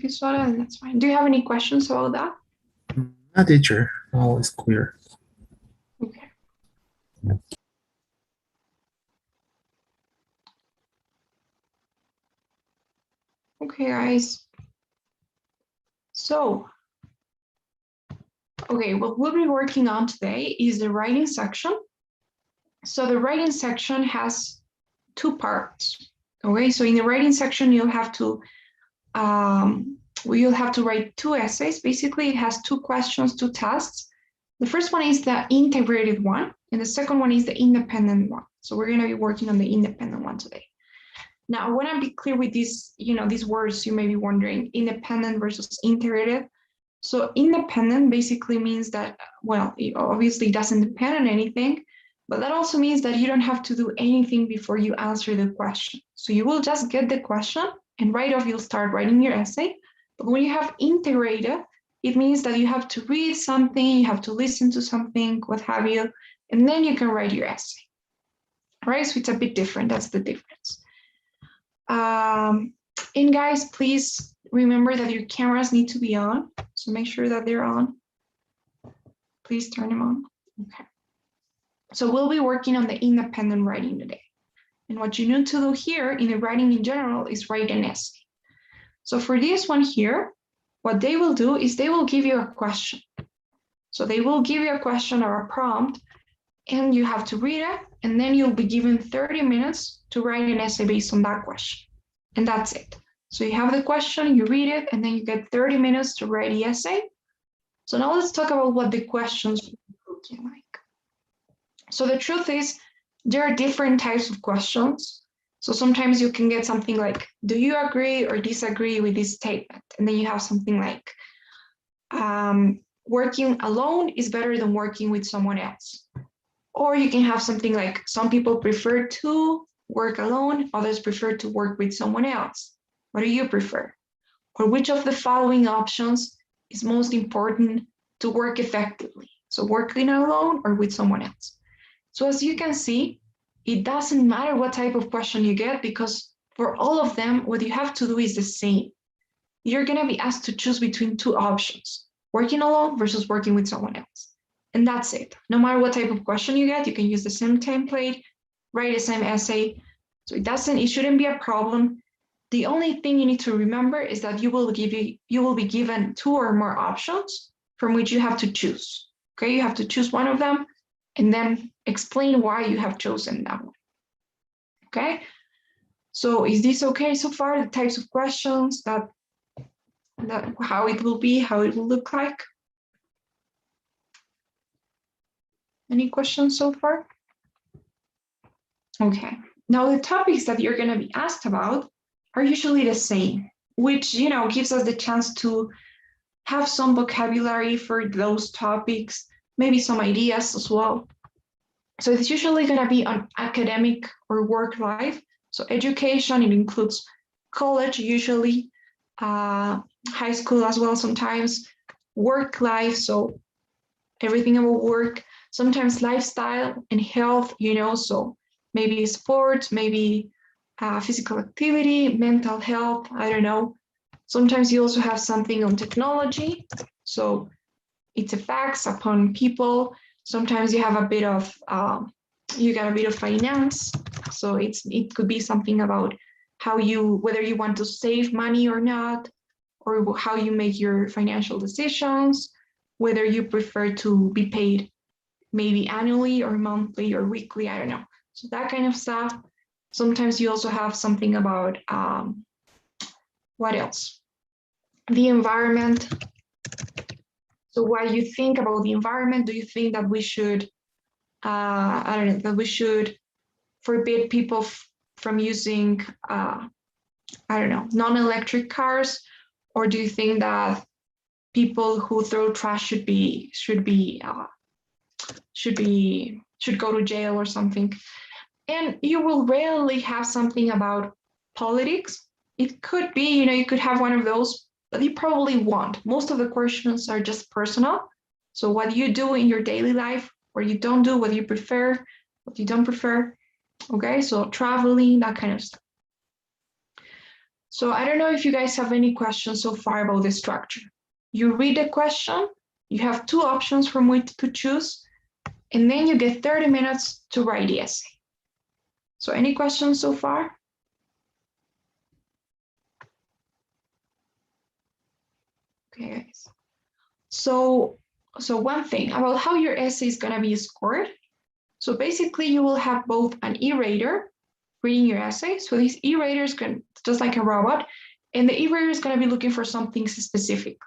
confused about it, that's fine. Do you have any questions about that? No, teacher, all is clear. Okay. Okay, guys. So, okay, what we'll be working on today is the writing section. So the writing section has two parts. Okay, so in the writing section, you'll have to write two essays. Basically, it has two questions, two tasks. The first one is the integrated one, and the second one is the independent one. So we're going to be working on the independent one today. Now, I want to be clear with these, these words you may be wondering, independent versus integrated. So independent basically means that, well, it obviously doesn't depend on anything, but that also means that you don't have to do anything before you answer the question. So you will just get the question and right off you'll start writing your essay. But when you have integrated, it means that you have to read something, you have to listen to something, what have you, and then you can write your essay. All right, so it's a bit different, that's the difference. And guys, please remember that your cameras need to be on. So make sure that they're on. Please turn them on. Okay. So we'll be working on the independent writing today. And what you need to do here in the writing in general is write an essay. So for this one here, what they will do is they will give you a question. So they will give you a question or a prompt, and you have to read it, and then you'll be given 30 minutes to write an essay based on that question. And that's it. So you have the question, you read it, and then you get 30 minutes to write the essay. So now let's talk about what the questions are looking like. So the truth is, there are different types of questions. So sometimes you can get something like, do you agree or disagree with this statement? And then you have something like, working alone is better than working with someone else. Or you can have something like, some people prefer to work alone, others prefer to work with someone else. What do you prefer? Or which of the following options is most important to work effectively? So working alone or with someone else. So as you can see, it doesn't matter what type of question you get, because for all of them, what you have to do is the same. You're going to be asked to choose between two options, working alone versus working with someone else. And that's it. No matter what type of question you get, you can use the same template, write the same essay. So it shouldn't be a problem. The only thing you need to remember is that you will be given two or more options from which you have to choose. Okay, you have to choose one of them and then explain why you have chosen that one. Okay, so is this okay so far? The types of questions, that how it will be, how it will look like. Any questions so far? Okay, now the topics that you're going to be asked about are usually the same, which gives us the chance to have some vocabulary for those topics, maybe some ideas as well. So it's usually going to be on academic or work life. So education, it includes college usually, high school as well sometimes, work life, so everything about work, sometimes lifestyle and health, so maybe sports, maybe physical activity, mental health, I don't know. Sometimes you also have something on technology, so its effects upon people. Sometimes you have a bit of, you got a bit of finance, so it could be something about whether you want to save money or not, or how you make your financial decisions, whether you prefer to be paid maybe annually or monthly or weekly, I don't know. So that kind of stuff. Sometimes you also have something about, what else? The environment. So what do you think about the environment? Do you think that we should, I don't know, that we should forbid people from using, I don't know, non-electric cars? Or do you think that people who throw trash should go to jail or something? And you will rarely have something about politics. It could be, you could have one of those, but you probably won't. Most of the questions are just personal. So what you do in your daily life, what you don't do, what you prefer, what you don't prefer. Okay, so traveling, that kind of stuff. So I don't know if you guys have any questions so far about the structure. You read the question, you have two options from which to choose, and then you get 30 minutes to write the essay. So any questions so far? Okay, guys. So one thing about how your essay is going to be scored. So basically you will have both an e-rater reading your essay. So this e-rater is going just like a robot, and the e-rater is going to be looking for something specific,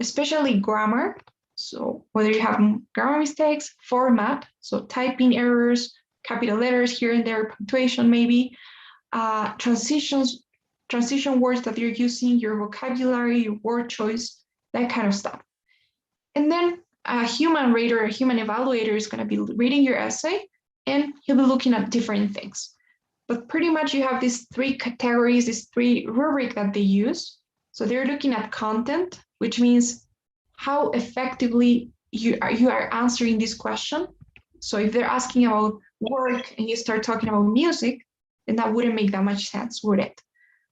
especially grammar. So whether you have grammar mistakes, format, so typing errors, capital letters here and there, punctuation maybe, transition words that you're using, your vocabulary, your word choice, that kind of stuff. And then a human rater, a human evaluator is going to be reading your essay, and he'll be looking at different things. But pretty much you have these three categories, these three rubric that they use. So they're looking at content, which means how effectively you are answering this question. So if they're asking about work and you start talking about music, then that wouldn't make that much sense, would it?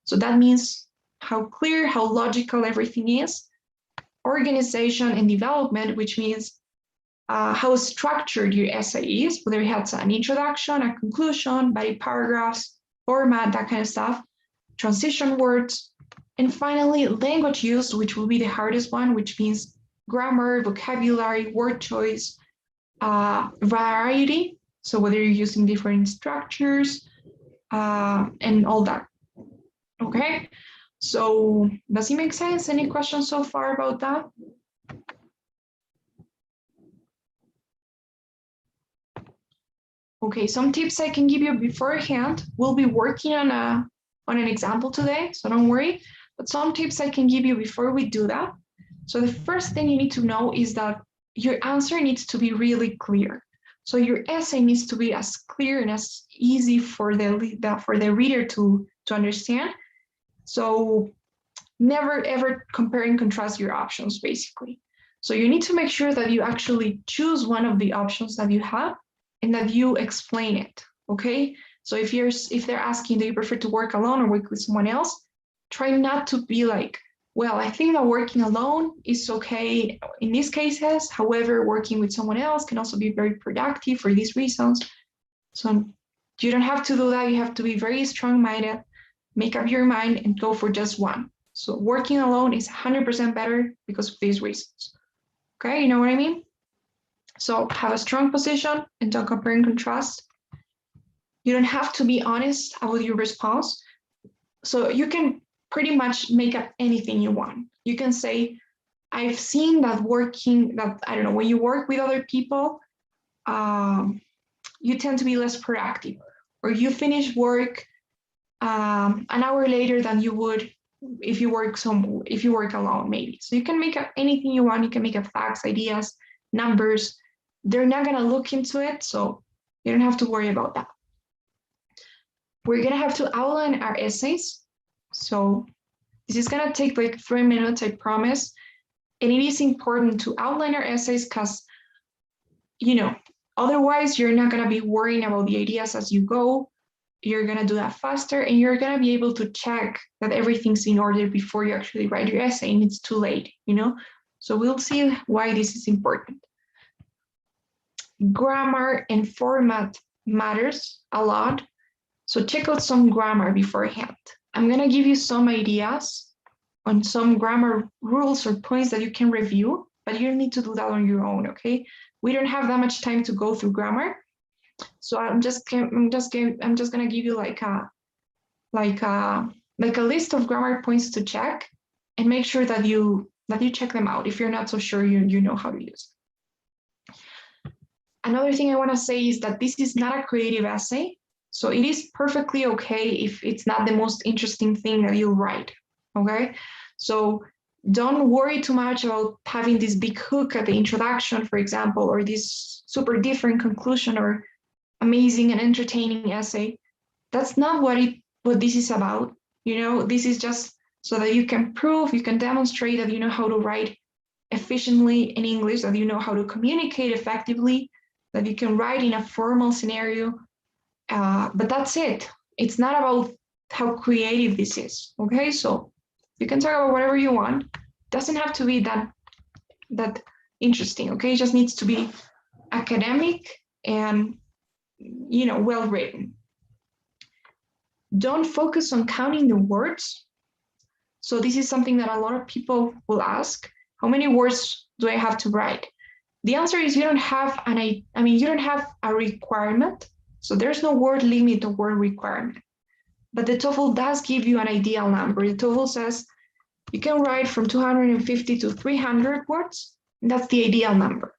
So that means how clear, how logical everything is. Organization and development, which means how structured your essay is, whether it has an introduction, a conclusion, body paragraphs, format, that kind of stuff, transition words, and finally language use, which will be the hardest one, which means grammar, vocabulary, word choice, variety, so whether you're using different structures and all that. Okay, so does it make sense? Any questions so far about that? Okay, some tips I can give you beforehand. We'll be working on an example today, so don't worry. But some tips I can give you before we do that. So the first thing you need to know is that your answer needs to be really clear. So your essay needs to be as clear and as easy for the reader to understand. So never ever compare and contrast your options, basically. So you need to make sure that you actually choose one of the options that you have and that you explain it, okay? So if they're asking, do you prefer to work alone or work with someone else? Try not to be like, well, I think that working alone is okay in these cases. However, working with someone else can also be very productive for these reasons. So you don't have to do that. You have to be very strong-minded, make up your mind and go for just one. So working alone is 100% better because of these reasons. Okay, you know what I mean? So have a strong position and don't compare and contrast. You don't have to be honest about your response. So you can pretty much make up anything you want. You can say, I've seen that I don't know, when you work with other people, you tend to be less productive, or you finish work an hour later than you would if you work alone, maybe. So you can make up anything you want. You can make up facts, ideas, numbers. They're not going to look into it, so you don't have to worry about that. We're going to have to outline our essays. So this is going to take like 3 minutes, I promise. And it is important to outline our essays because, otherwise you're not going to be worrying about the ideas as you go. You're going to do that faster, and you're going to be able to check that everything's in order before you actually write your essay, and it's too late, So we'll see why this is important. Grammar and format matters a lot. So check out some grammar beforehand. I'm going to give you some ideas on some grammar rules or points that you can review, but you don't need to do that on your own, okay? We don't have that much time to go through grammar. So I'm just gonna give you like a list of grammar points to check, and make sure that you check them out if you're not so sure you know how to use it. Another thing I want to say is that this is not a creative essay, so it is perfectly okay if it's not the most interesting thing that you write. Okay, so don't worry too much about having this big hook at the introduction, for example, or this super different conclusion or amazing and entertaining essay. That's not what this is about. This is just so that you can demonstrate that you know how to write efficiently in English, that you know how to communicate effectively, that you can write in a formal scenario. But that's it. It's not about how creative this is. Okay, so you can talk about whatever you want. Doesn't have to be that interesting. Okay, it just needs to be academic and well written. Don't focus on counting the words. So this is something that a lot of people will ask: how many words do I have to write? The answer is you don't have you don't have a requirement. So there's no word limit or word requirement. But the TOEFL does give you an ideal number. The TOEFL says you can write from 250 to 300 words. And that's the ideal number.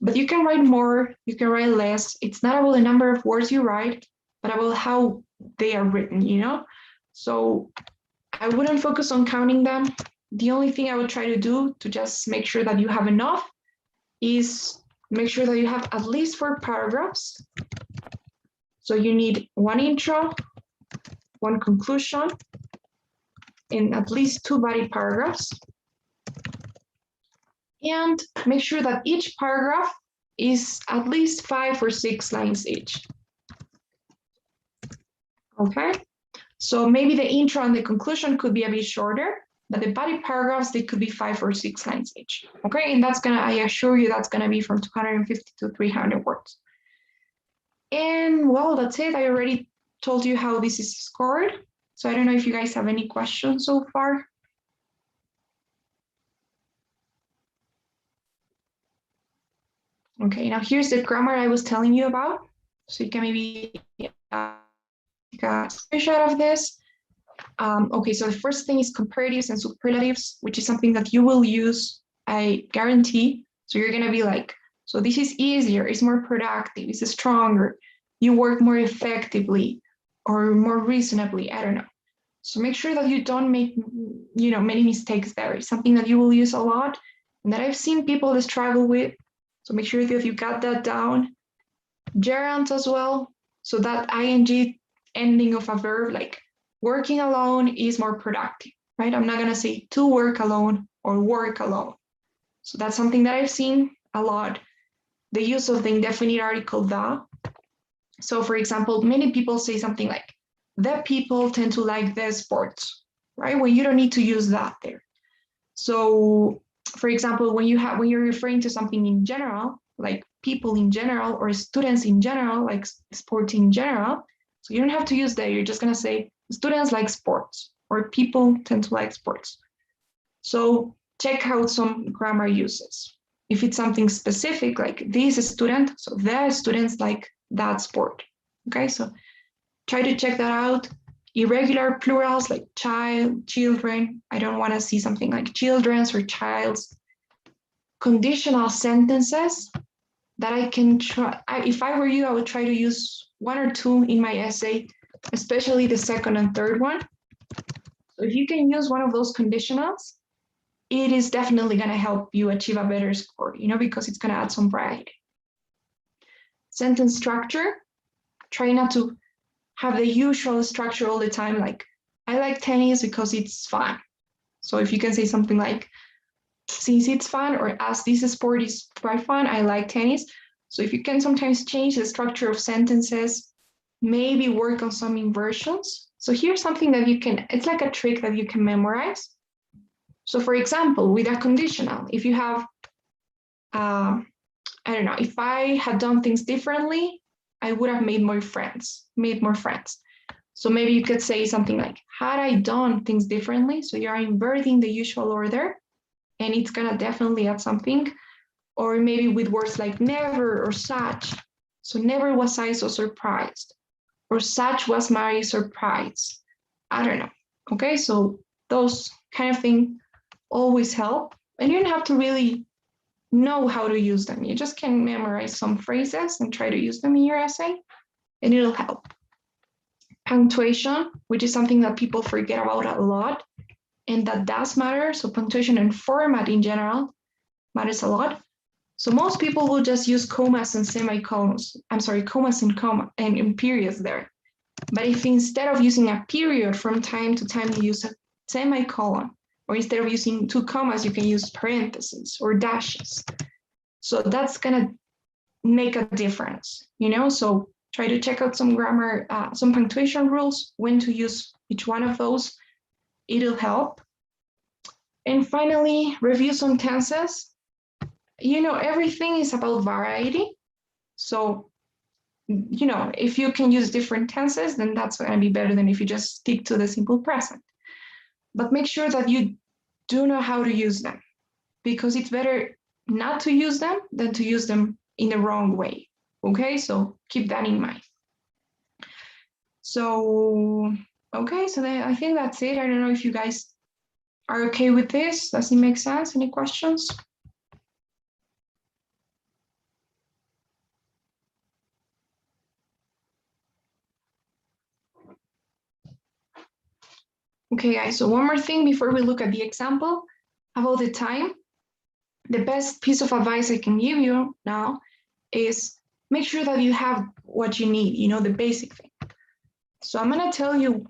But you can write more, you can write less. It's not about the number of words you write, but about how they are written, So I wouldn't focus on counting them. The only thing I would try to do to just make sure that you have enough is make sure that you have at least 4 paragraphs. So you need 1 intro, 1 conclusion, and at least 2 body paragraphs. And make sure that each paragraph is at least 5 or 6 lines each. Okay, so maybe the intro and the conclusion could be a bit shorter, but the body paragraphs, they could be 5 or 6 lines each. Okay, and I assure you that's gonna be from 250 to 300 words. And well, that's it. I already told you how this is scored. So I don't know if you guys have any questions so far. Okay, now here's the grammar I was telling you about. So you can maybe take a screenshot of this. Okay, so the first thing is comparatives and superlatives, which is something that you will use, I guarantee. So you're gonna be like, so this is easier, it's more productive, it's stronger, you work more effectively or more reasonably, I don't know. So make sure that you don't make, many mistakes there. It's something that you will use a lot and that I've seen people struggle with. So make sure that you got that down. Gerunds as well. So that ing ending of a verb, like working alone is more productive, right? I'm not gonna say to work alone or work alone. So that's something that I've seen a lot. The use of the indefinite article the. So for example, many people say something like, the people tend to like the sports, right? When you don't need to use that there. So for example, when you're referring to something in general, like people in general or students in general, like sports in general, so you don't have to use that. You're just gonna say students like sports or people tend to like sports. So check out some grammar uses. If it's something specific, like this student, so the students like that sport. Okay, so try to check that out. Irregular plurals like child, children. I don't want to see something like children's or child's. Conditional sentences that I can try. If I were you, I would try to use 1 or 2 in my essay, especially the second and third one. So if you can use one of those conditionals, it is definitely going to help you achieve a better score, because it's going to add some variety. Sentence structure, try not to have the usual structure all the time, like I like tennis because it's fun. So if you can say something like, since it's fun, or as this sport is quite fun, I like tennis. So if you can sometimes change the structure of sentences, maybe work on some inversions. So here's something that it's like a trick that you can memorize. So for example, with a conditional, if you have, I don't know, if I had done things differently, I would have made more friends. So maybe you could say something like, had I done things differently? So you're inverting the usual order, and it's gonna definitely add something. Or maybe with words like never or such. So never was I so surprised, or such was my surprise. I don't know. Okay, so those kind of things always help, and you don't have to really know how to use them. You just can memorize some phrases and try to use them in your essay, and it'll help. Punctuation, which is something that people forget about a lot, and that does matter. So punctuation and format in general matters a lot. So most people will just use commas and semicolons. Commas and periods there. But if instead of using a period from time to time, you use a semicolon, or instead of using 2 commas, you can use parentheses or dashes. So that's gonna make a difference, So Try to check out some grammar, some punctuation rules, when to use each one of those. It'll help. And finally, review some tenses. Everything is about variety. So, if you can use different tenses, then that's going to be better than if you just stick to the simple present. But make sure that you do know how to use them, because it's better not to use them than to use them in the wrong way. Okay, so keep that in mind. So, okay, so I think that's it. I don't know if you guys are okay with this. Does it make sense? Any questions? Okay, guys, so one more thing before we look at the example about the time. The best piece of advice I can give you now is make sure that you have what you need, the basic thing. So I'm going to tell you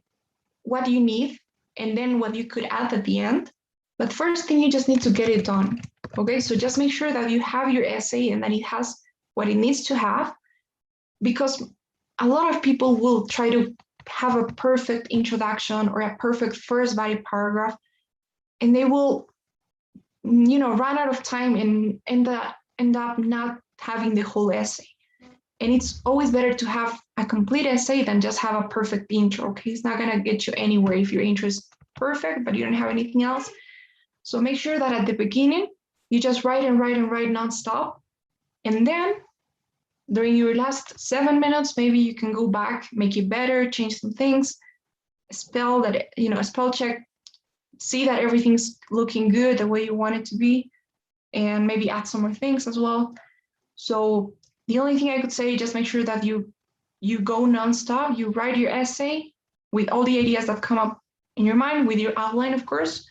what you need and then what you could add at the end. But first thing, you just need to get it done. Okay, so just make sure that you have your essay and that it has what it needs to have, because a lot of people will try to have a perfect introduction or a perfect first body paragraph, and they will run out of time and end up not having the whole essay. And it's always better to have a complete essay than just have a perfect intro. Okay, it's not going to get you anywhere if your intro is perfect but you don't have anything else. So make sure that at the beginning you just write and write and write nonstop, and then during your last 7 minutes, maybe you can go back, make it better, change some things, spell check, see that everything's looking good the way you want it to be, and maybe add some more things as well. So the only thing I could say, just make sure that you go nonstop, you write your essay with all the ideas that come up in your mind, with your outline, of course,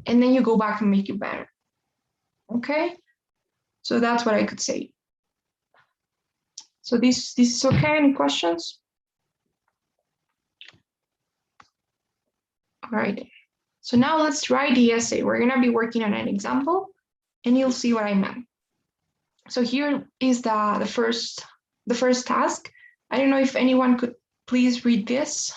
and then you go back and make it better. Okay? So that's what I could say. So this is okay? Any questions? All right. So now let's write the essay. We're going to be working on an example, and you'll see what I meant. So here is the first task. I don't know if anyone could please read this.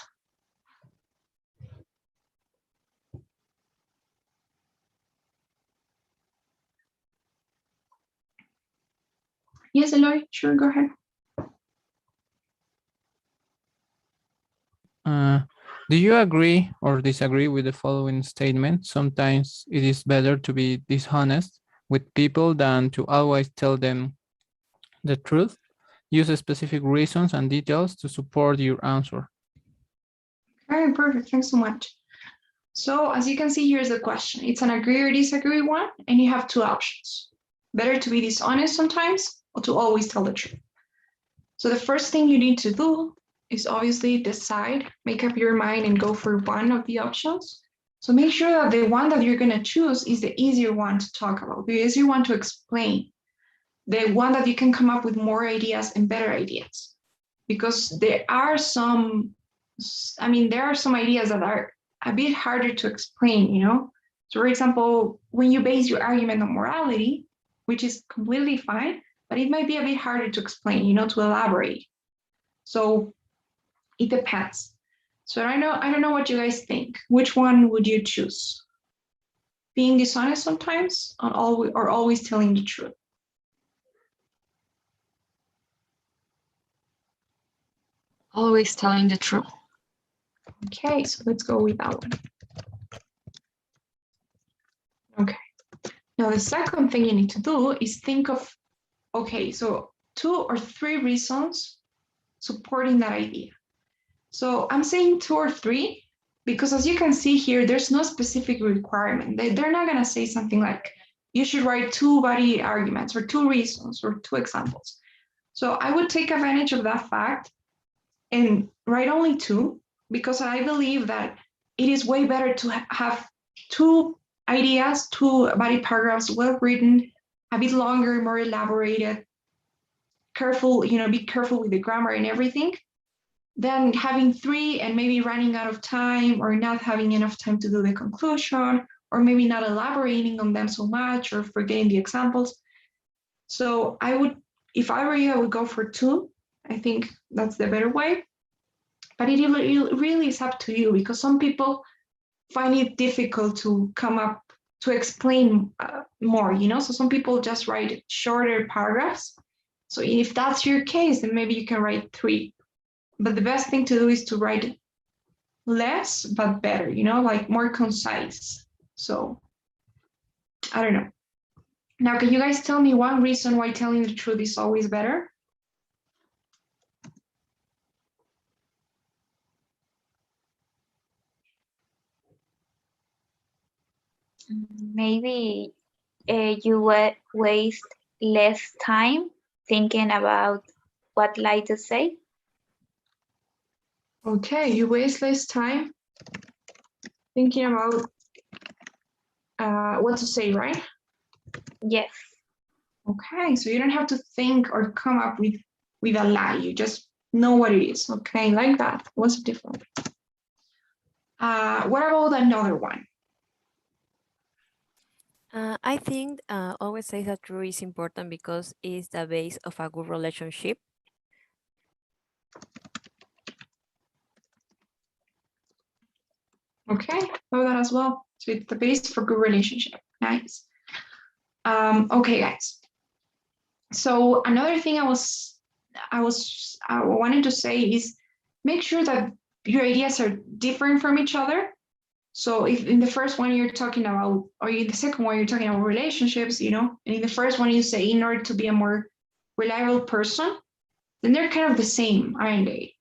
Yes, Eloy, sure, go ahead. Do you agree or disagree with the following statement? Sometimes it is better to be dishonest with people than to always tell them the truth. Use specific reasons and details to support your answer. Okay, perfect. Thanks so much. So as you can see, here's the question. It's an agree or disagree one, and you have two options. Better to be dishonest sometimes or to always tell the truth. So the first thing you need to do is obviously decide, make up your mind and go for one of the options. So make sure that the one that you're going to choose is the easier one to talk about, the easier one to explain, the one that you can come up with more ideas and better ideas. Because there are some ideas that are a bit harder to explain, So for example, when you base your argument on morality, which is completely fine, but it might be a bit harder to explain, to elaborate. So it depends. So I don't know what you guys think. Which one would you choose? Being dishonest sometimes or always telling the truth? Always telling the truth. Okay, so let's go with that one. Okay. Now the second thing you need to do is think of, okay, so 2 or 3 reasons supporting that idea. So I'm saying 2 or 3 because as you can see here, there's no specific requirement. They're not going to say something like, you should write 2 body arguments or 2 reasons or 2 examples. So I would take advantage of that fact and write only 2, because I believe that it is way better to have 2 ideas, 2 body paragraphs, well written, a bit longer, more elaborated, careful, be careful with the grammar and everything, than having 3 and maybe running out of time or not having enough time to do the conclusion, or maybe not elaborating on them so much or forgetting the examples. So if I were you, I would go for 2, I think that's the better way. But it really is up to you, because some people find it difficult to come up to explain more, so some people just write shorter paragraphs. So if that's your case, then maybe you can write 3. But the best thing to do is to write less but better, like more concise. So I don't know. Now, can you guys tell me one reason why telling the truth is always better? Maybe you waste less time thinking about what lie to say. Okay, you waste less time thinking about what to say, right? Yes. Okay, so you don't have to think or come up with a lie. You just know what it is. Okay, like that. What's different? What about another one? I think always say the truth is important because it's the base of a good relationship. Okay, know that as well. So it's the base for good relationship. Nice. Okay, guys. So another thing I wanted to say is make sure that your ideas are different from each other. So if in the first one you're talking about, or in the second one you're talking about relationships, and in the first one you say in order to be a more reliable person, then they're kind of the same, aren't they?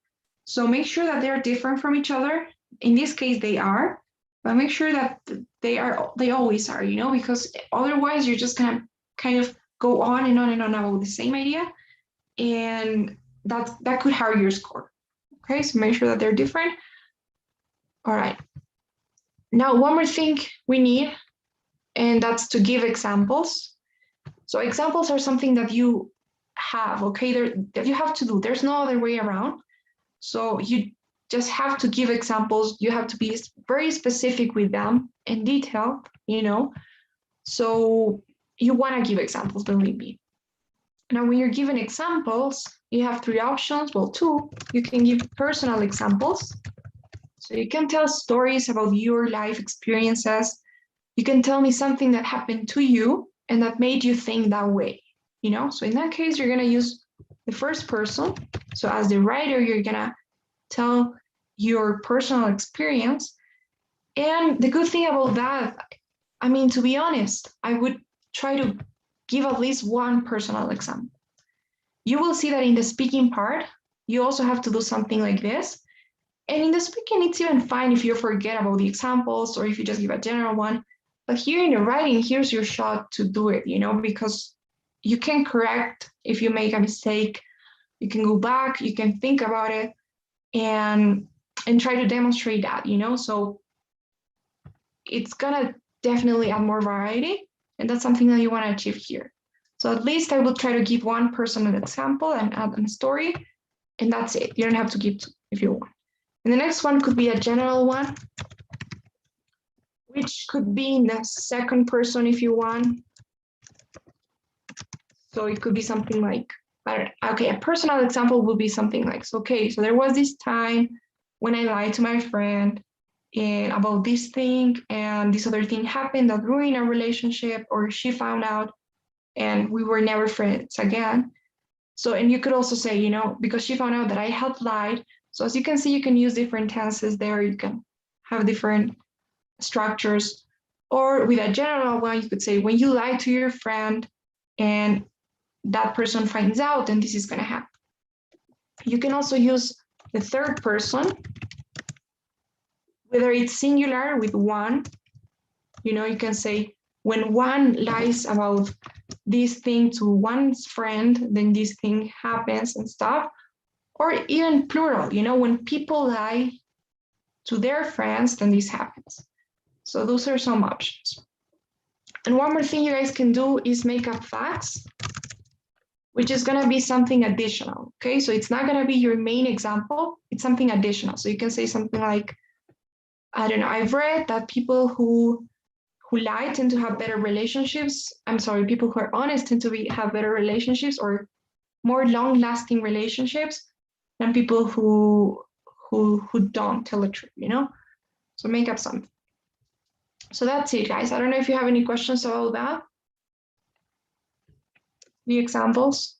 So make sure that they're different from each other. In this case, they are, but make sure that they always are, because otherwise you're just gonna kind of go on and on and on about the same idea, and that could hurt your score. Okay, so make sure that they're different. All right. Now, one more thing we need, and that's to give examples. So examples are something that you have, okay, that you have to do. There's no other way around. So you just have to give examples. You have to be very specific with them and detailed, So you want to give examples, believe me. Now, when you're given examples, you have 3 options. Well, 2. You can give personal examples. So you can tell stories about your life experiences. You can tell me something that happened to you and that made you think that way, So in that case, you're going to use the first person. So as the writer, you're going to tell your personal experience. And the good thing about that, to be honest, I would try to give at least one personal example. You will see that in the speaking part, you also have to do something like this. And in the speaking, it's even fine if you forget about the examples or if you just give a general one. But here in the writing, here's your shot to do it, because you can correct if you make a mistake. You can go back, you can think about it and try to demonstrate that, So it's gonna definitely add more variety, and that's something that you want to achieve here. So at least I will try to give one personal example and add a story, and that's it. You don't have to give 2 if you want. And the next one could be a general one, which could be in the second person if you want. So it could be something like, okay, a personal example would be something like, so there was this time when I lied to my friend and about this thing, and this other thing happened that ruined our relationship, or she found out and we were never friends again. So, and you could also say, because she found out that I had lied. So as you can see, you can use different tenses there. You can have different structures, or with a general one, you could say, when you lie to your friend and that person finds out, then this is going to happen. You can also use the third person, whether it's singular with one, you can say, when one lies about this thing to one's friend, then this thing happens and stuff. Or even plural, when people lie to their friends, then this happens. So those are some options. And one more thing you guys can do is make up facts, which is going to be something additional. Okay, so it's not going to be your main example, it's something additional. So you can say something like, I don't know, I've read that people who lie tend to have better relationships. I'm sorry, people who are honest tend to have better relationships, or more long-lasting relationships than people who don't tell the truth, you know? So make up something. So that's it, guys. I don't know if you have any questions about that. The examples.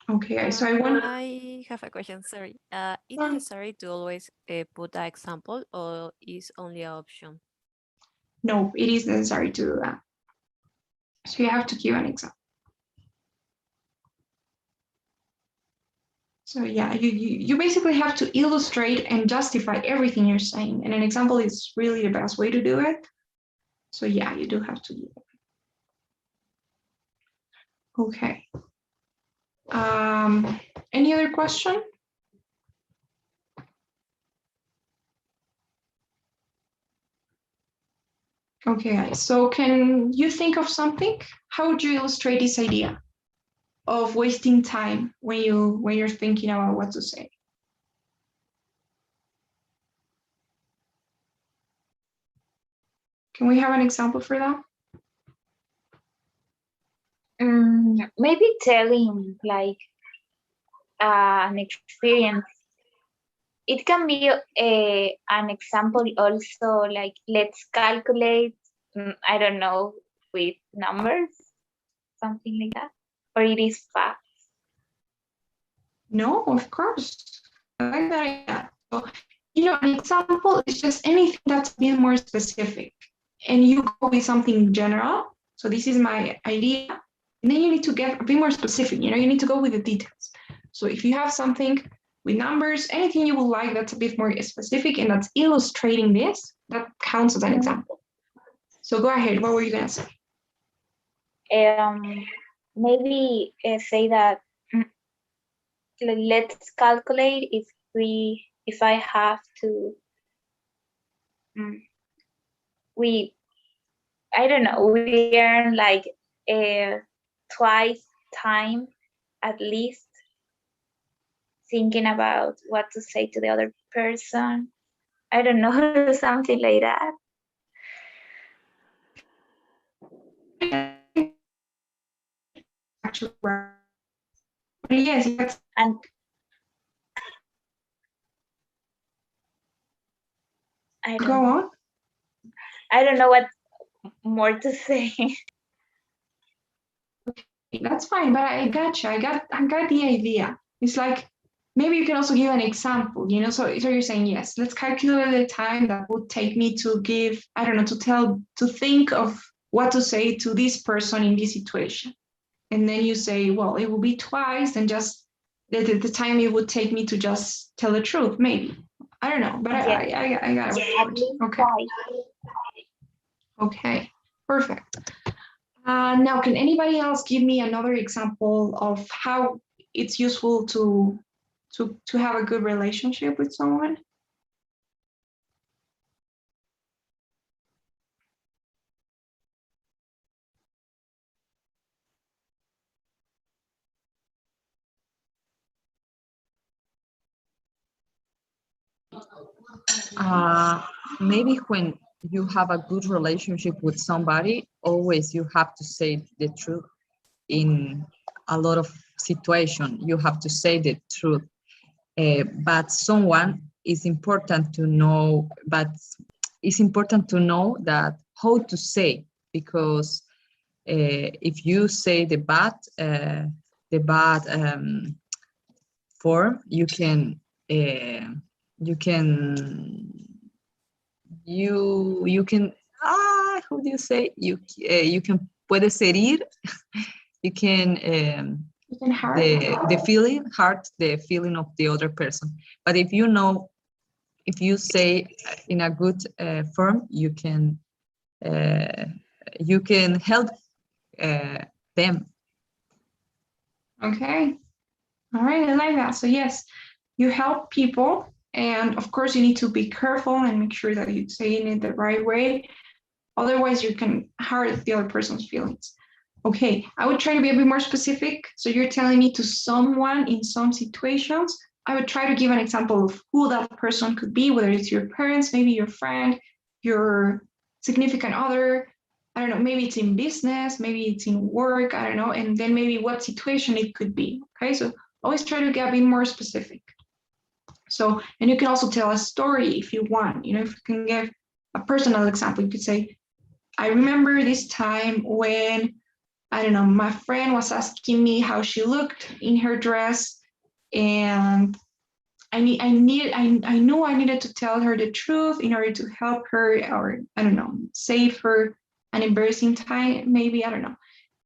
Okay, so I have a question. Sorry. Is Yeah. necessary to always put an example, or is only an option? No, it is necessary to do that. So you have to give an example. So yeah, you basically have to illustrate and justify everything you're saying. And an example is really the best way to do it. So yeah, you do have to do it. Okay. Any other question? Okay, so can you think of something? How would you illustrate this idea of wasting time when you're thinking about what to say? Can we have an example for that? Maybe telling like an experience. It can be an example also, like let's calculate, I don't know, with numbers, something like that, or it is facts. No, of course. I like that idea. So, you know, an example is just anything that's a bit more specific. And you go with something general. So this is my idea. And then you need to get a bit more specific. You know, you need to go with the details. So if you have something with numbers, anything you would like that's a bit more specific and that's illustrating this, that counts as an example. So go ahead. What were you gonna say? Maybe say that let's calculate if I have to I don't know, we earn like twice time at least thinking about what to say to the other person. I don't know, something like that. Actually, yes, that's And go on. I don't know what more to say. That's fine, but I got you. I got the idea. It's like maybe you can also give an example, you know. So you're saying yes, let's calculate the time that would take me to give, I don't know, to think of what to say to this person in this situation. And then you say, well, it will be twice than just the time it would take me to just tell the truth, maybe. I don't know, but Yes. I got it. Okay. Okay, perfect. Now, can anybody else give me another example of how it's useful to have a good relationship with someone? Maybe when you have a good relationship with somebody, always you have to say the truth. In a lot of situations, you have to say the truth. But someone is important to know, but it's important to know that how to say, because if you say the bad form, you can how do you say, you can puedes herir, you can hurt the feeling of the other person. But if you say in a good form, you can help them. Okay. All right, I like that. So yes, you help people, and of course you need to be careful and make sure that you're saying it the right way. Otherwise, you can hurt the other person's feelings. Okay, I would try to be a bit more specific. So you're telling me to someone in some situations, I would try to give an example of who that person could be, whether it's your parents, maybe your friend, your significant other, I don't know, maybe it's in business, maybe it's in work, I don't know, and then maybe what situation it could be. Okay, so always try to get a bit more specific. So, and you can also tell a story if you want, you know, if you can give a personal example, you could say, I remember this time when, I don't know, my friend was asking me how she looked in her dress, and I knew I needed to tell her the truth in order to help her, or I don't know, save her an embarrassing time, maybe, I don't know.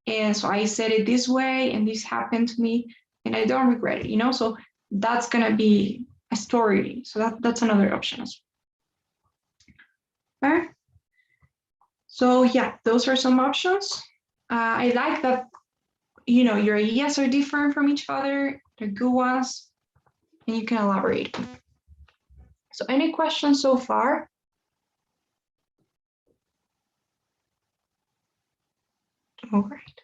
And so I said it this way, and this happened to me, and I don't regret it, you know? So that's gonna be a story. So that's another option as well. Okay. So yeah, those are some options. I like that, you know, your ideas are different from each other. They're good ones, and you can elaborate. So any questions so far? All right.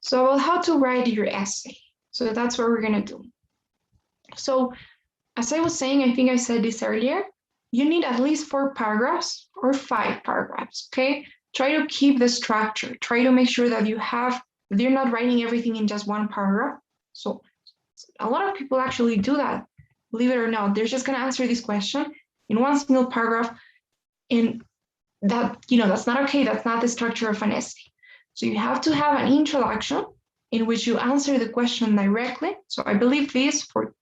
So how to write your essay. So that's what we're gonna do. So as I was saying, I think I said this earlier, you need at least 4 paragraphs or 5 paragraphs, okay? Try to keep the structure. Try to make sure that you're not writing everything in just one paragraph. So a lot of people actually do that, believe it or not. They're just gonna answer this question in one single paragraph, and that, you know, that's not okay. That's not the structure of an essay. So you have to have an introduction in which you answer the question directly. So I believe this for,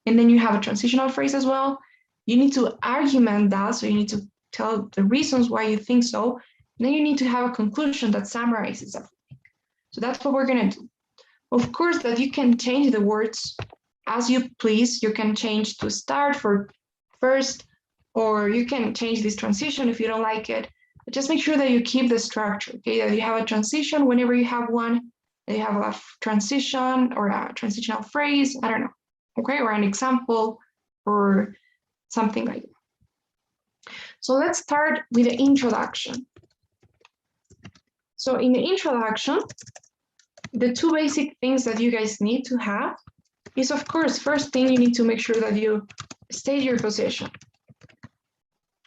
and then you have a transitional phrase as well. You need to argument that, so you need to tell the reasons why you think so. And then you need to have a conclusion that summarizes everything. So that's what we're gonna do. Of course, that you can change the words as you please. You can change to start for first, or you can change this transition if you don't like it. But just make sure that you keep the structure, okay? That you have a transition whenever you have one, that you have a transition or a transitional phrase, I don't know, okay? Or an example or something like that. So let's start with the introduction. So in the introduction, the 2 basic things that you guys need to have is, of course, first thing, you need to make sure that you state your position,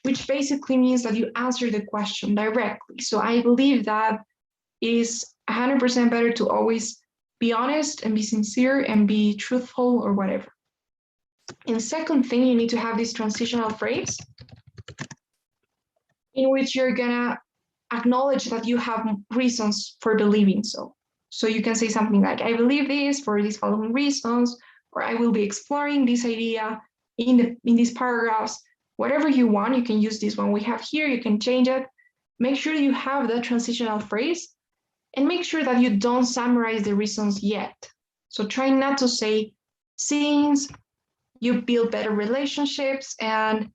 which basically means that you answer the question directly. So I believe that it is 100% better to always be honest and be sincere and be truthful or whatever. And second thing, you need to have this transitional phrase in which you're gonna acknowledge that you have reasons for believing so. So you can say something like, I believe this for these following reasons, or I will be exploring this idea in these paragraphs. Whatever you want, you can use this one we have here, you can change it. Make sure you have the transitional phrase, and make sure that you don't summarize the reasons yet. So try not to say, since you build better relationships and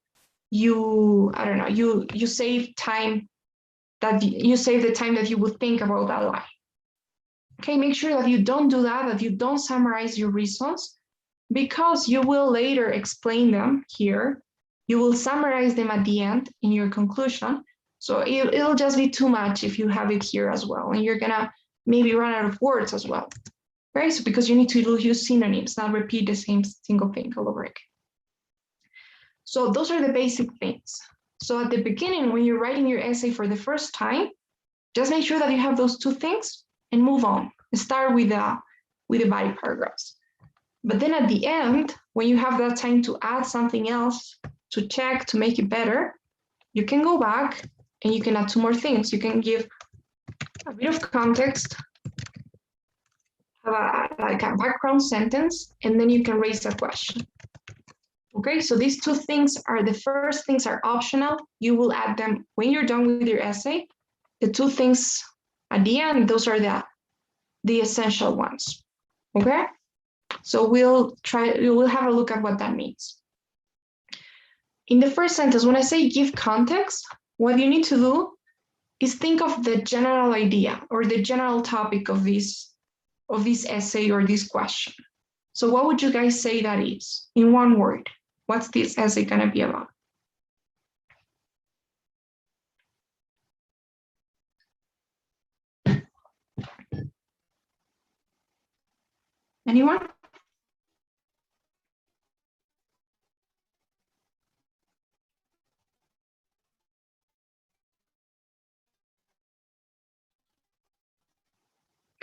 you, I don't know, you save time, that you save the time that you would think about that lie. Okay, make sure that you don't do that you don't summarize your reasons, because you will later explain them here. You will summarize them at the end in your conclusion. So it'll just be too much if you have it here as well, and you're gonna maybe run out of words as well, right? So because you need to use synonyms, not repeat the same single thing all over again. So those are the basic things. So at the beginning, when you're writing your essay for the first time, just make sure that you have those 2 things and move on. Start with the body paragraphs. But then at the end, when you have that time to add something else, to check, to make it better, you can go back and you can add 2 more things. You can give a bit of context, have like a background sentence, and then you can raise a question. Okay, so these 2 things are, the first things are optional. You will add them when you're done with your essay. The 2 things at the end, those are the essential ones. Okay, so we'll have a look at what that means. In the first sentence, when I say give context, what you need to do is think of the general idea or the general topic of this essay or this question. So what would you guys say that is in one word? What's this essay gonna be about? Anyone?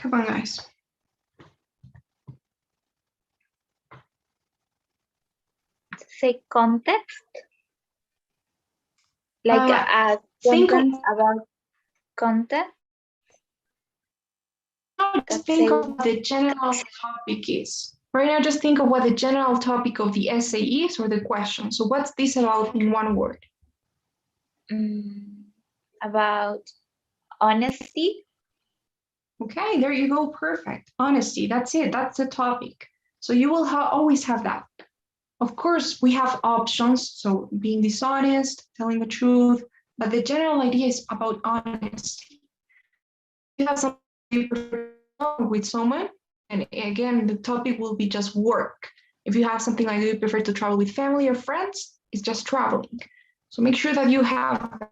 Come on, guys. Say context. Like a think of- sentence about context. Just think of what the general topic is. Right now, just think of what the general topic of the essay is or the question. So what's this about in one word? About honesty. Okay, there you go. Perfect. Honesty. That's it. That's the topic. So you will always have that. Of course, we have options. So being dishonest, telling the truth, but the general idea is about honesty. You have something with someone, and again, the topic will be just work. If you have something like, do you prefer to travel with family or friends? It's just traveling. So make sure that you have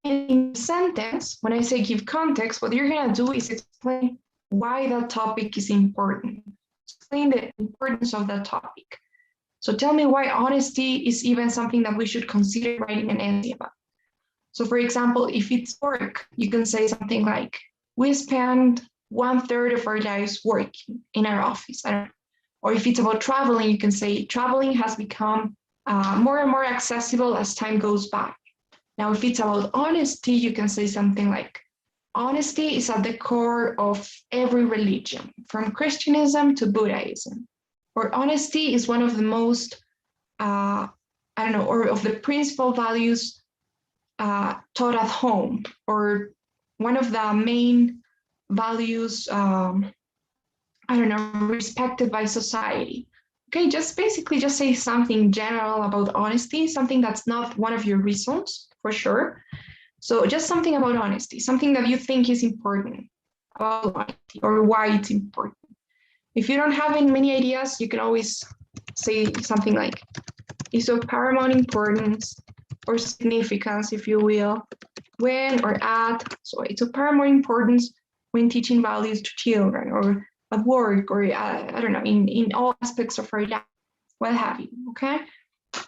in a sentence, when I say give context, what you're gonna do is explain why that topic is important. Explain the importance of that topic. So tell me why honesty is even something that we should consider writing an essay about. So for example, if it's work, you can say something like, we spend 1/3 of our lives working in our office. I don't know. Or if it's about traveling, you can say traveling has become more and more accessible as time goes by. Now, if it's about honesty, you can say something like, honesty is at the core of every religion, from Christianism to Buddhism. Or honesty is one of the most, or of the principal values taught at home, or one of the main values, respected by society. Okay, just basically just say something general about honesty, something that's not one of your reasons, for sure. So just something about honesty, something that you think is important about honesty or why it's important. If you don't have many ideas, you can always say something like, it's of paramount importance or significance, if you will, when or at. So it's of paramount importance when teaching values to children or at work or in all aspects of our life, what have you, okay?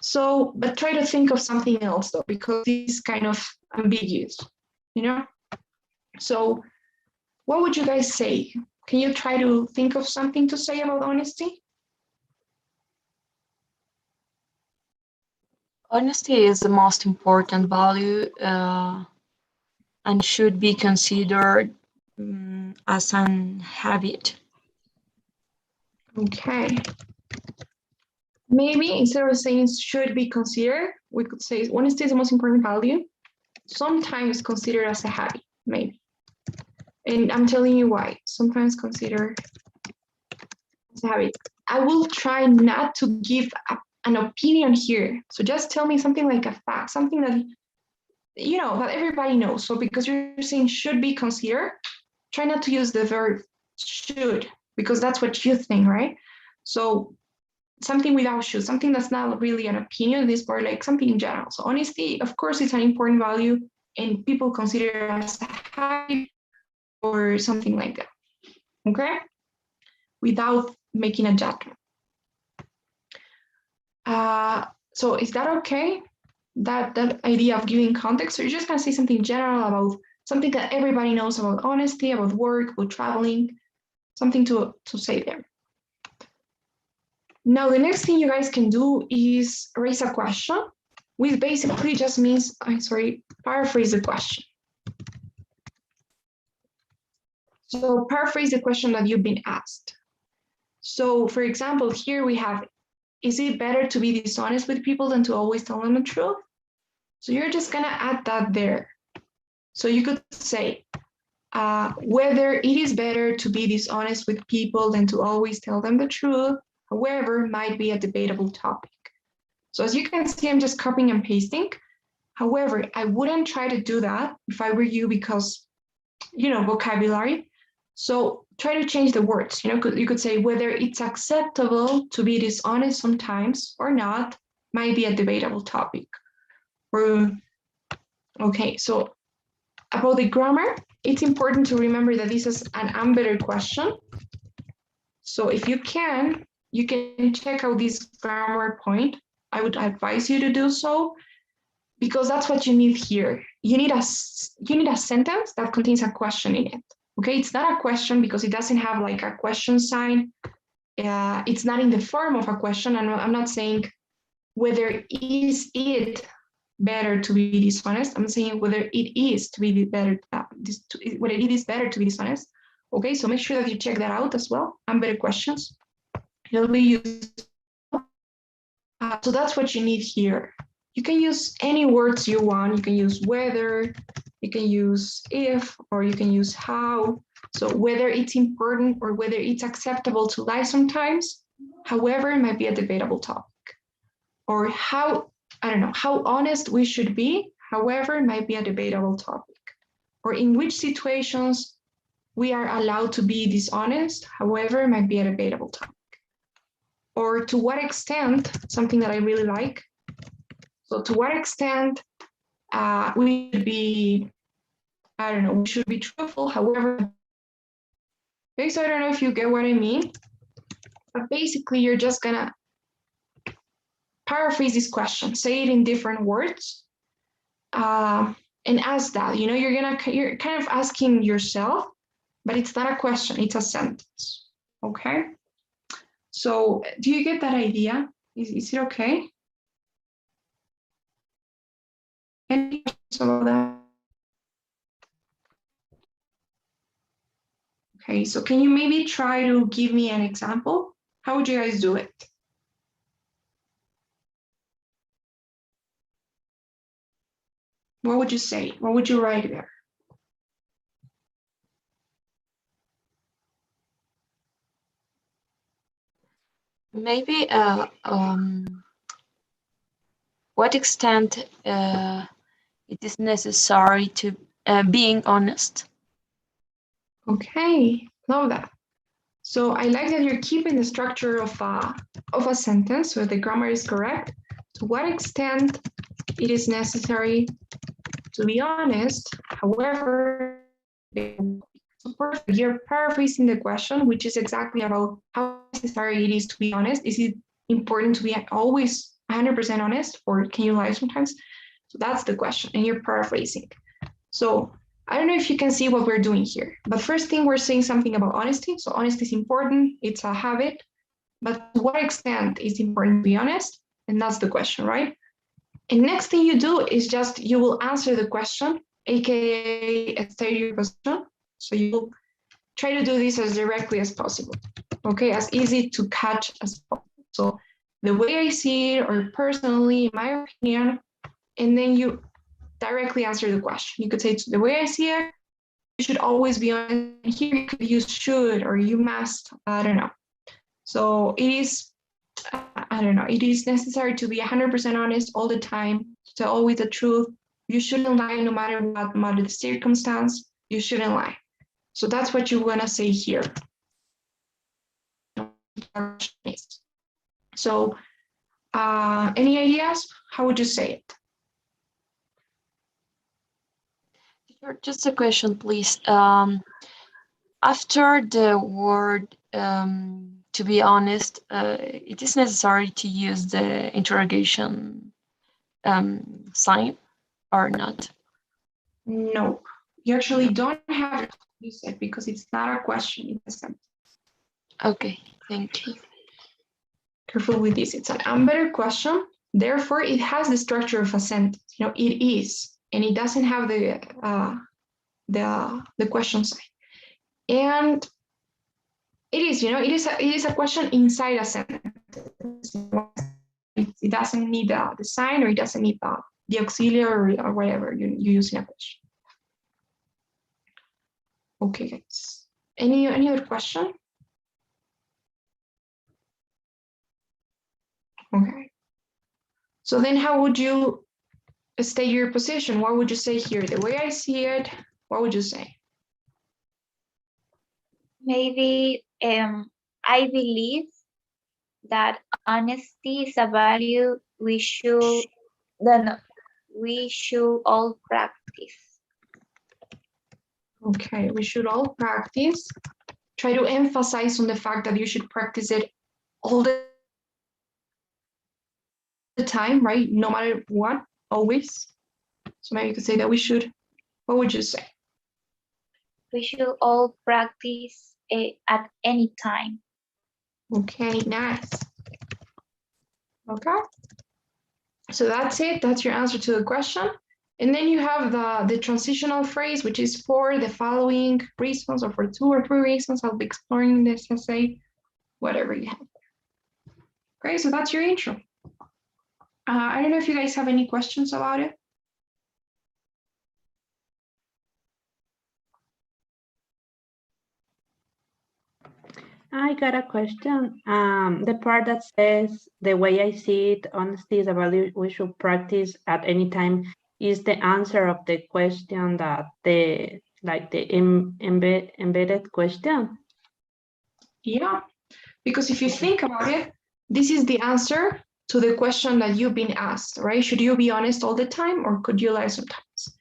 So, but try to think of something else though, because it's kind of ambiguous, you know? So what would you guys say? Can you try to think of something to say about honesty? Honesty is the most important value and should be considered as an habit. Okay. Maybe instead of saying should be considered, we could say honesty is the most important value, sometimes considered as a habit, maybe. And I'm telling you why. Sometimes consider as a habit. I will try not to give an opinion here. So just tell me something like a fact, something that, that everybody knows. So because you're saying should be considered, try not to use the verb should, because that's what you think, right? So something without should, something that's not really an opinion, this more like something in general. So honesty, of course, it's an important value and people consider it as a habit or something like that, okay? Without making a judgment. So is that okay? That idea of giving context, or you're just gonna say something general about something that everybody knows about honesty, about work, about traveling, something to say there. Now, the next thing you guys can do is raise a question, which basically just means, paraphrase the question. So paraphrase the question that you've been asked. So for example, here we have, is it better to be dishonest with people than to always tell them the truth? So you're just gonna add that there. So you could say, whether it is better to be dishonest with people than to always tell them the truth, however, might be a debatable topic. So as you can see, I'm just copying and pasting. However, I wouldn't try to do that if I were you because, vocabulary. So try to change the words, you could say whether it's acceptable to be dishonest sometimes or not, might be a debatable topic. Or, okay, so about the grammar, it's important to remember that this is an unbetter question. So if you can check out this grammar point. I would advise you to do so because that's what you need here. You need a sentence that contains a question in it. Okay, it's not a question because it doesn't have like a question sign. It's not in the form of a question. And I'm not saying whether is it better to be dishonest. I'm saying whether it is to be better, whether it is better to be dishonest. Okay, so make sure that you check that out as well. And better questions. It'll be used. So that's what you need here. You can use any words you want. You can use whether, you can use if, or you can use how. So whether it's important or whether it's acceptable to lie sometimes, however, it might be a debatable topic. Or how, I don't know, how honest we should be, however, it might be a debatable topic. Or in which situations we are allowed to be dishonest, however, it might be a debatable topic. Or to what extent, something that I really like. So to what extent we should be, I don't know, we should be truthful, however. Okay, so I don't know if you get what I mean, but basically you're just gonna paraphrase this question, say it in different words, and ask that. You know, you're kind of asking yourself, but it's not a question, it's a sentence. Okay. So do you get that idea? Is it okay? Any questions about that? Okay, so can you maybe try to give me an example? How would you guys do it? What would you say? What would you write there? Maybe what extent it is necessary to being honest. Okay, love that. So I like that you're keeping the structure of a sentence, so the grammar is correct. To what extent it is necessary to be honest, however, you're paraphrasing the question, which is exactly about how necessary it is to be honest. Is it important to be always 100% honest, or can you lie sometimes? So that's the question, and you're paraphrasing. So I don't know if you can see what we're doing here, but first thing, we're saying something about honesty. So honesty is important, it's a habit, but to what extent is it important to be honest? And that's the question, right? And next thing you do is just, you will answer the question, AKA state your position. So you will try to do this as directly as possible, okay? As easy to catch as possible. So the way I see it, or personally, in my opinion, and then you directly answer the question. You could say, the way I see it, you should always be on. Here you could use should, or you must, I don't know. So it is, I don't know, it is necessary to be 100% honest all the time, to tell always the truth. You shouldn't lie no matter what, no matter the circumstance, you shouldn't lie. So that's what you want to say here. So any ideas? How would you say it? Just a question, please. After the word to be honest, it is necessary to use the interrogation sign or not? No, you actually don't have to use it because it's not a question in a sentence. Okay, thank you. Careful with this. It's an unbetter question. Therefore, it has the structure of a sentence. You know, it is, and it doesn't have the question sign. And it is, you know, it is a question inside a sentence. It doesn't need the sign, or it doesn't need the auxiliary or whatever you use in a question. Okay, guys. Any other question? Okay. So then how would you state your position? What would you say here? The way I see it, what would you say? Maybe I believe that honesty is a value we should all practice. Okay, we should all practice. Try to emphasize on the fact that you should practice it all the time, right? No matter what, always. So maybe you could say that we should. What would you say? we should all practice at any time. Okay, nice. Okay. So that's it. That's your answer to the question. And then you have the transitional phrase, which is for the following reasons, or for 2 or 3 reasons. I'll be exploring this essay, whatever you have. Okay, so that's your intro. I don't know if you guys have any questions about it. I got a question. The part that says, the way I see it, honesty is a value we should practice at any time, is the answer of the question that embedded question? Yeah, because if you think about it, this is the answer to the question that you've been asked, right? Should you be honest all the time, or could you lie sometimes?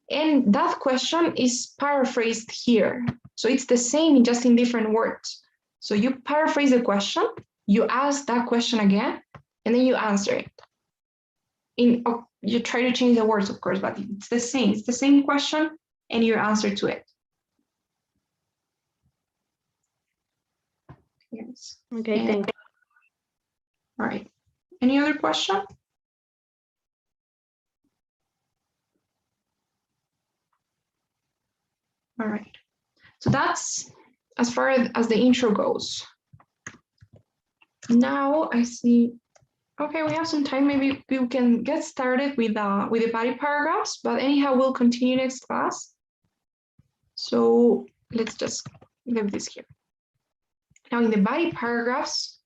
And that question is paraphrased here. So it's the same, just in different words. So you paraphrase the question, you ask that question again, and then you answer it. You try to change the words, of course, but it's the same. It's the same question and your answer to it. Yes. Okay, And- thank you. All right. Any other question? All right. So that's as far as the intro goes. Now I see, okay, we have some time. Maybe we can get started with the body paragraphs, but anyhow, we'll continue next class. So let's just leave this here. Now in the body paragraphs,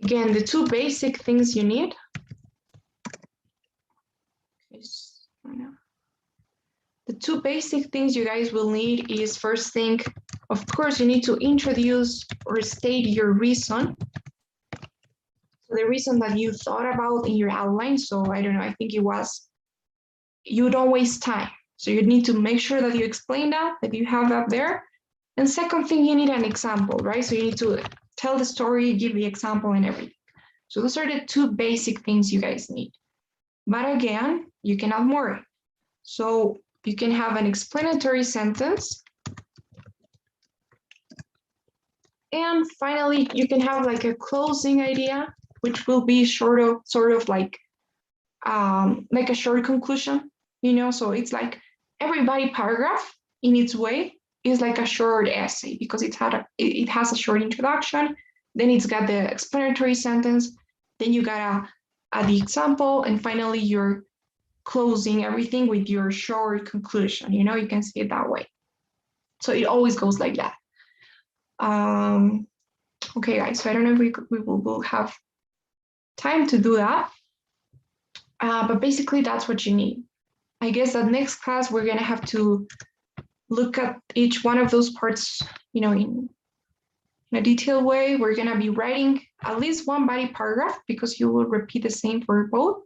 again, the 2 basic things you need. The 2 basic things you guys will need is, first thing, of course, you need to introduce or state your reason. So the reason that you thought about in your outline. So I don't know, I think it was, you don't waste time. So you need to make sure that you explain that you have that there. And second thing, you need an example, right? So you need to tell the story, give the example and everything. So those are the 2 basic things you guys need. But again, you can add more. So you can have an explanatory sentence. And finally, you can have like a closing idea, which will be sort of like a short conclusion, you know? So it's like every body paragraph in its way is like a short essay, because it has a short introduction, then it's got the explanatory sentence, then you gotta add the example, and finally you're closing everything with your short conclusion. You know, you can see it that way. So it always goes like that. Okay, guys, so I don't know if we will have time to do that. But basically that's what you need. I guess that next class, we're gonna have to look at each one of those parts, you know, in a detailed way. We're gonna be writing at least 1 body paragraph, because you will repeat the same for both.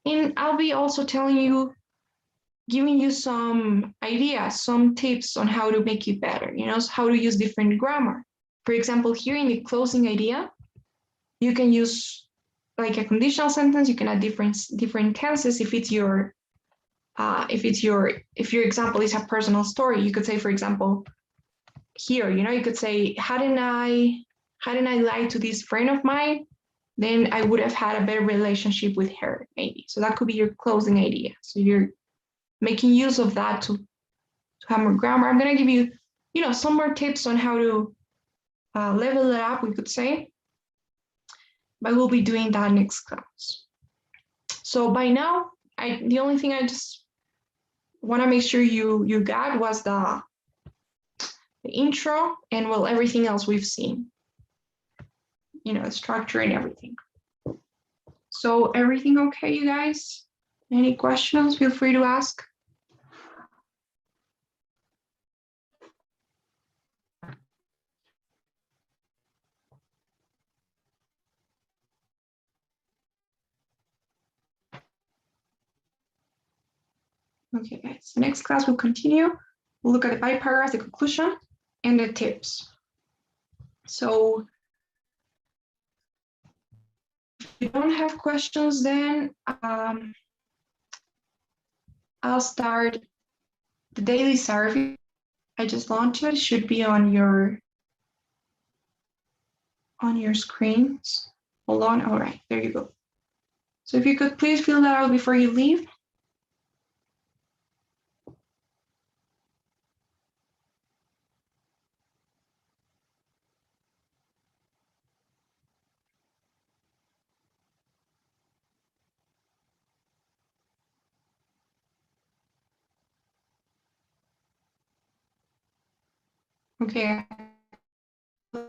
And I'll be also giving you some ideas, some tips on how to make it better, you know, how to use different grammar. For example, here in the closing idea, you can use like a conditional sentence. You can add different tenses. If your example is a personal story, you could say, for example, here, you know, you could say, hadn't I lied to this friend of mine, then I would have had a better relationship with her, maybe. So that could be your closing idea. So you're making use of that to have more grammar. I'm gonna give you, you know, some more tips on how to level it up, we could say. But we'll be doing that next class. So by now, the only thing I just want to make sure you got was the intro and, well, everything else we've seen. You know, the structure and everything. So everything okay, you guys? Any questions? Feel free to ask. Okay, guys, next class we'll continue. We'll look at the body paragraphs, the conclusion, and the tips. So if you don't have questions, then I'll start the daily survey I just launched it should be on your screens. Hold on. All right, there you go. So if you could please fill that out before you leave. Okay. For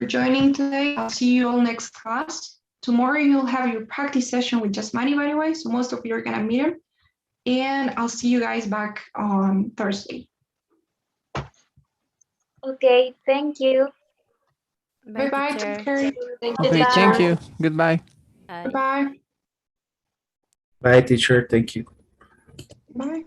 joining today. I'll see you all next class. Tomorrow you'll have your practice session with Jasmani, by the way, so most of you are gonna meet him. And I'll see you guys back on Thursday. Okay, thank you. Bye-bye, teacher. take care. Okay, thank you. Goodbye. Bye. Bye-bye. Bye, teacher. Thank you. Bye.